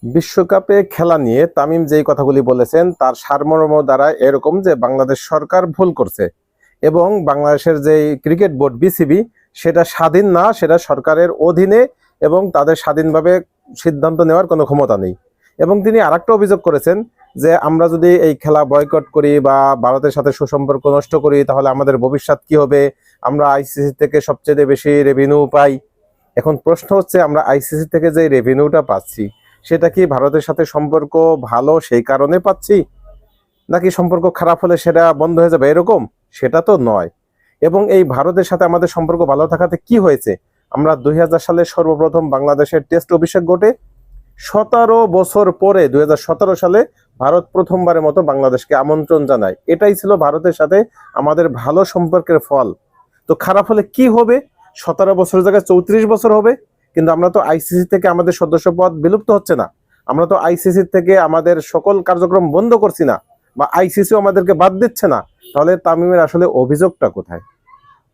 বিশ্বকাপে খেলা নিয়ে তামিম যেই কথাগুলি বলেছেন তার সারমর্ম দ্বারা এরকম যে বাংলাদেশ সরকার ভুল করছে এবং বাংলাদেশের যে ক্রিকেট বোর্ড বিসিবি সেটা স্বাধীন না, সেটা সরকারের অধীনে এবং তাদের স্বাধীনভাবে সিদ্ধান্ত নেওয়ার কোনো ক্ষমতা নেই। এবং তিনি আরেকটা অভিযোগ করেছেন যে আমরা যদি এই খেলা বয়কট করি বা ভারতের সাথে সুসম্পর্ক নষ্ট করি তাহলে আমাদের ভবিষ্যৎ কি হবে, আমরা আইসিসি থেকে সবচেয়ে বেশি রেভিনিউ পাই। এখন প্রশ্ন হচ্ছে আমরা আইসিসি থেকে যে রেভিনিউটা পাচ্ছি সেটা কি ভারতের সাথে সম্পর্ক ভালো সেই কারণে পাচ্ছি, নাকি সম্পর্ক খারাপ হলে সেটা বন্ধ হয়ে যাবে এরকম? সেটা তো নয়। এবং এই ভারতের সাথে আমাদের সম্পর্ক ভালো থাকাতে কি হয়েছে, আমরা 2000 সালে সর্বপ্রথম বাংলাদেশের টেস্ট অভিষেক ঘটে 17 বছর পরে 2017 সালে ভারত প্রথমবারের মতো বাংলাদেশকে আমন্ত্রণ জানায়। এটাই ছিল ভারতের সাথে আমাদের ভালো সম্পর্কের ফল। তো খারাপ হলে কি হবে, 17 বছরের জায়গায় 34 বছর হবে। কিন্তু আমরা তো আইসিসি থেকে আমাদের সদস্য পদ বিলুপ্ত হচ্ছে না, আমরা তো আইসিসি থেকে আমাদের সকল কার্যক্রম বন্ধ করছি না, বা আইসিসিও আমাদেরকে বাদ দিচ্ছে না। তাহলে তামিমের আসলে অভিযোগটা কোথায়?